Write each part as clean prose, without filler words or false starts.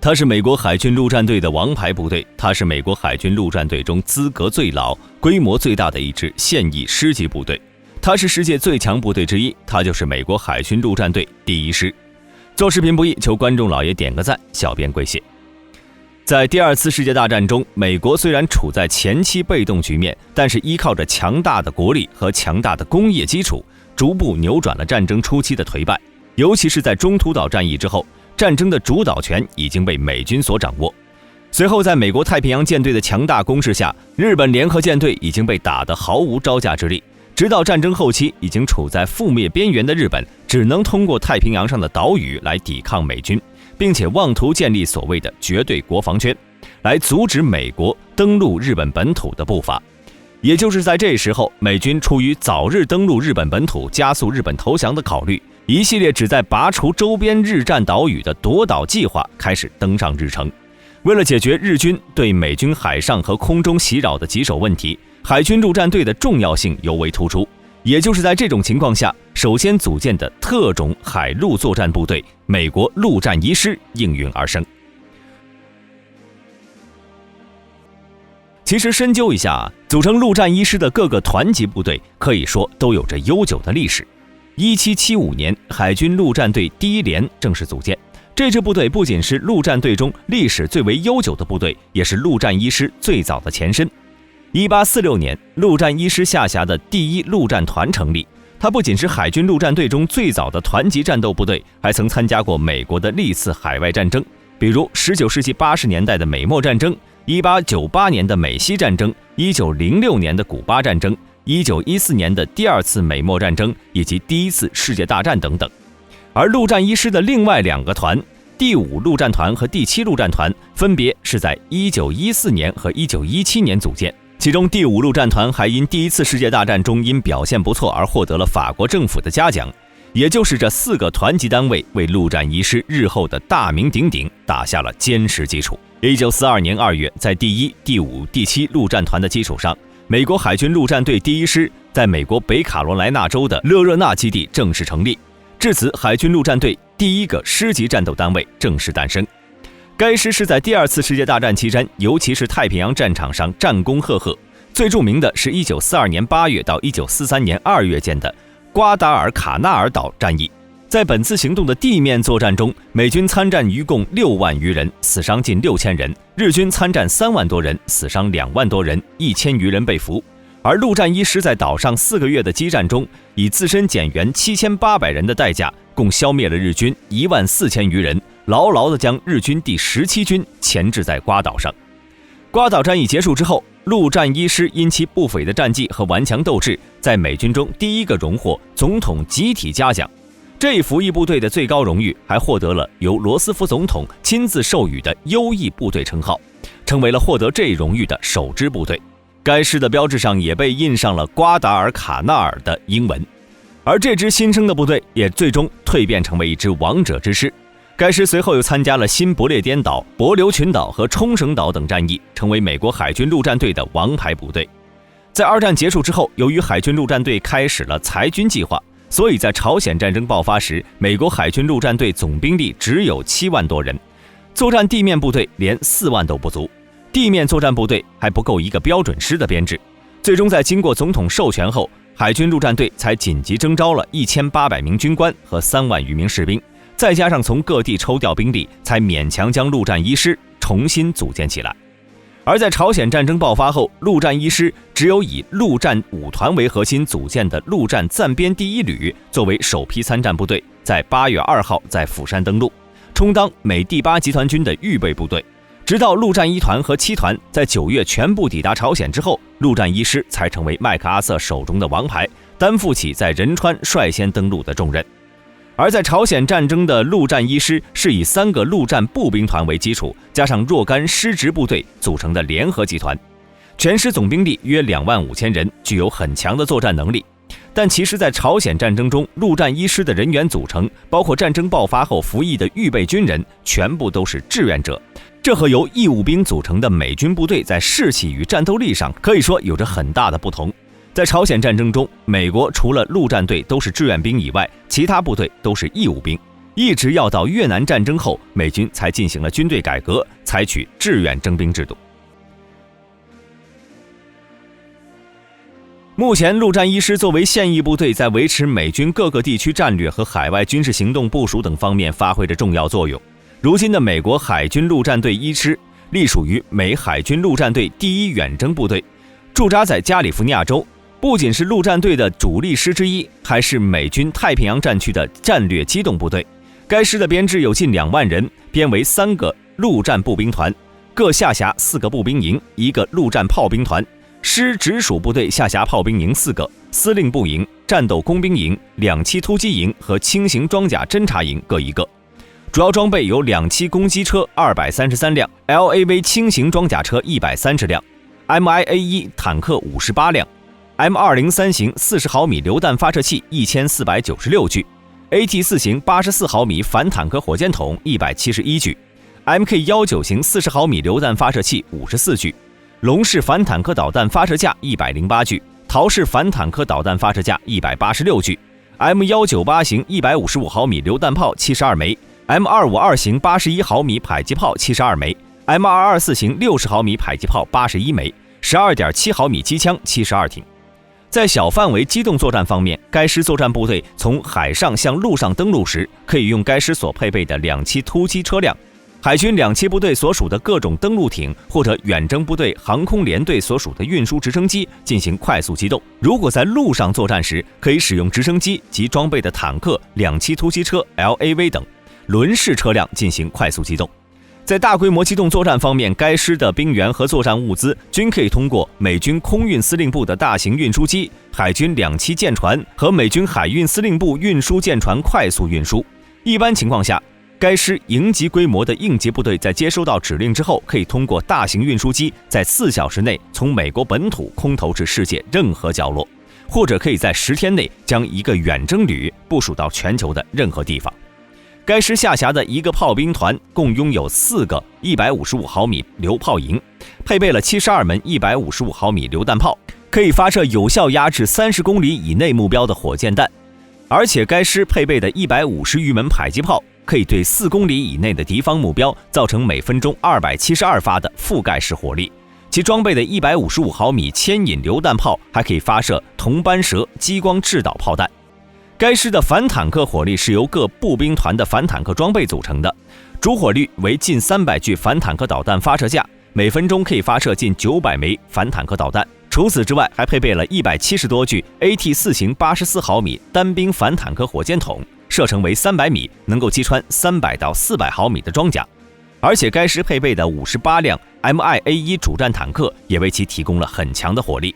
它是美国海军陆战队的王牌部队，它是美国海军陆战队中资格最老、规模最大的一支现役师级部队。它是世界最强部队之一，它就是美国海军陆战队第1师。做视频不易，求观众老爷点个赞，小编跪谢。在第2次世界大战中，美国虽然处在前期被动局面，但是依靠着强大的国力和强大的工业基础，逐步扭转了战争初期的颓败。尤其是在中途岛战役之后，战争的主导权已经被美军所掌握。随后在美国太平洋舰队的强大攻势下，日本联合舰队已经被打得毫无招架之力。直到战争后期，已经处在覆灭边缘的日本只能通过太平洋上的岛屿来抵抗美军，并且妄图建立所谓的绝对国防圈，来阻止美国登陆日本本土的步伐。也就是在这时候，美军出于早日登陆日本本土、加速日本投降的考虑，一系列旨在拔除周边日占岛屿的夺岛计划开始登上日程。为了解决日军对美军海上和空中袭扰的棘手问题，海军陆战队的重要性尤为突出。也就是在这种情况下，首先组建的特种海陆作战部队美国陆战一师应运而生。其实深究一下，组成陆战一师的各个团级部队可以说都有着悠久的历史。1775年，海军陆战队第1连正式组建。这支部队不仅是陆战队中历史最为悠久的部队，也是陆战一师最早的前身。1846年，陆战一师下辖的第1陆战团成立。它不仅是海军陆战队中最早的团级战斗部队，还曾参加过美国的历次海外战争，比如19世纪80年代的美墨战争、1898年的美西战争、1906年的古巴战争、1914年的第2次美墨战争以及第1次世界大战等等。而陆战一师的另外2个团，第5陆战团和第7陆战团，分别是在1914年和1917年组建。其中第5陆战团还因第1次世界大战中因表现不错而获得了法国政府的嘉奖。也就是这4个团级单位为陆战一师日后的大名鼎鼎打下了坚实基础。1942年2月，在第1、第5、第7陆战团的基础上，美国海军陆战队第1师在美国北卡罗来纳州的勒热纳基地正式成立。至此，海军陆战队第1个师级战斗单位正式诞生。该师是在第2次世界大战期间，尤其是太平洋战场上战功赫赫。最著名的是1942年8月到1943年2月间的瓜达尔卡纳尔岛战役。在本次行动的地面作战中，美军参战余共6万余人，死伤近6000人；日军参战3万多人，死伤2万多人，1000余人被俘。而陆战一师在岛上4个月的激战中，以自身减员7800人的代价，共消灭了日军14000余人，牢牢地将日军第17军钳制在瓜岛上。瓜岛战役结束之后，陆战一师因其不菲的战绩和顽强斗志，在美军中第1个荣获总统集体嘉奖。这一服役部队的最高荣誉还获得了由罗斯福总统亲自授予的优异部队称号，成为了获得这一荣誉的首支部队。该师的标志上也被印上了瓜达尔卡纳尔的英文。而这支新生的部队也最终蜕变成为一支王者之师。该师随后又参加了新不列颠岛、帛琉群岛和冲绳岛等战役，成为美国海军陆战队的王牌部队。在2战结束之后，由于海军陆战队开始了裁军计划，所以在朝鲜战争爆发时，美国海军陆战队总兵力只有7万多人，作战地面部队连4万都不足，地面作战部队还不够一个标准师的编制。最终在经过总统授权后，海军陆战队才紧急征召了1800名军官和3万余名士兵，再加上从各地抽调兵力，才勉强将陆战一师重新组建起来。而在朝鲜战争爆发后，陆战一师只有以陆战5团为核心组建的陆战暂编第1旅作为首批参战部队，在8月2号在釜山登陆，充当美第8集团军的预备部队。直到陆战1团和7团在9月全部抵达朝鲜之后，陆战一师才成为麦克阿瑟手中的王牌，担负起在仁川率先登陆的重任。而在朝鲜战争的陆战一师是以3个陆战步兵团为基础，加上若干师职部队组成的联合集团，全师总兵力约25000人，具有很强的作战能力。但其实在朝鲜战争中，陆战一师的人员组成，包括战争爆发后服役的预备军人，全部都是志愿者。这和由义务兵组成的美军部队在士气与战斗力上可以说有着很大的不同。在朝鲜战争中，美国除了陆战队都是志愿兵以外，其他部队都是义务兵。一直要到越南战争后，美军才进行了军队改革，采取志愿征兵制度。目前，陆战一师作为现役部队，在维持美军各个地区战略和海外军事行动部署等方面发挥着重要作用。如今的美国海军陆战队一师隶属于美海军陆战队第1远征部队，驻扎在加利福尼亚州，不仅是陆战队的主力师之一，还是美军太平洋战区的战略机动部队。该师的编制有近2万人，编为3个陆战步兵团，各下辖4个步兵营，1个陆战炮兵团。师直属部队下辖炮兵营4个，司令部营、战斗工兵营、2栖突击营和轻型装甲侦察营各1个。主要装备有2栖攻击车233辆、LAV 轻型装甲车130辆、MIA-1 坦克58辆、M203 型40毫米榴弹发射器1496具、AT4 型84毫米反坦克火箭筒171具、MK19 型40毫米榴弹发射器54具、龙式反坦克导弹发射架108具，陶式反坦克导弹发射架186具， M198 型155毫米榴弹炮72枚， M252 型81毫米迫击炮72枚， M224 型60毫米迫击炮81枚， 12.7毫米机枪72挺。在小范围机动作战方面，该师作战部队从海上向陆上登陆时，可以用该师所配备的2栖突击车辆，海军2栖部队所属的各种登陆艇，或者远征部队航空联队所属的运输直升机进行快速机动。如果在陆上作战时，可以使用直升机及装备的坦克、2栖突击车 LAV 等轮式车辆进行快速机动。在大规模机动作战方面，该师的兵员和作战物资均可以通过美军空运司令部的大型运输机、海军2栖舰船和美军海运司令部运输舰船快速运输。一般情况下，该师营级规模的应急部队在接收到指令之后，可以通过大型运输机在4小时内从美国本土空投至世界任何角落，或者可以在10天内将一个远征旅部署到全球的任何地方。该师下辖的1个炮兵团共拥有4个155毫米榴炮营，配备了72门155毫米榴弹炮，可以发射有效压制30公里以内目标的火箭弹。而且该师配备的150余门迫击炮，可以对4公里以内的敌方目标造成每分钟272发的覆盖式火力。其装备的155毫米牵引榴弹炮还可以发射铜斑蛇激光制导炮弹。该师的反坦克火力是由各步兵团的反坦克装备组成的，主火力为近300具反坦克导弹发射架，每分钟可以发射近900枚反坦克导弹。除此之外，还配备了170多具 AT4 型84毫米单兵反坦克火箭筒，射程为300米，能够击穿300到400毫米的装甲。而且该师配备的58辆 MIA-1 主战坦克也为其提供了很强的火力。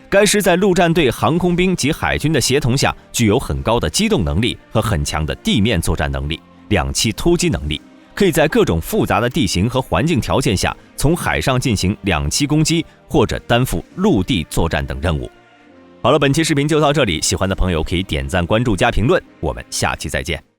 该师在陆战队航空兵及海军的协同下，具有很高的机动能力和很强的地面作战能力、2栖突击能力，可以在各种复杂的地形和环境条件下，从海上进行2栖攻击或者担负陆地作战等任务。好了，本期视频就到这里，喜欢的朋友可以点赞、关注加评论，我们下期再见。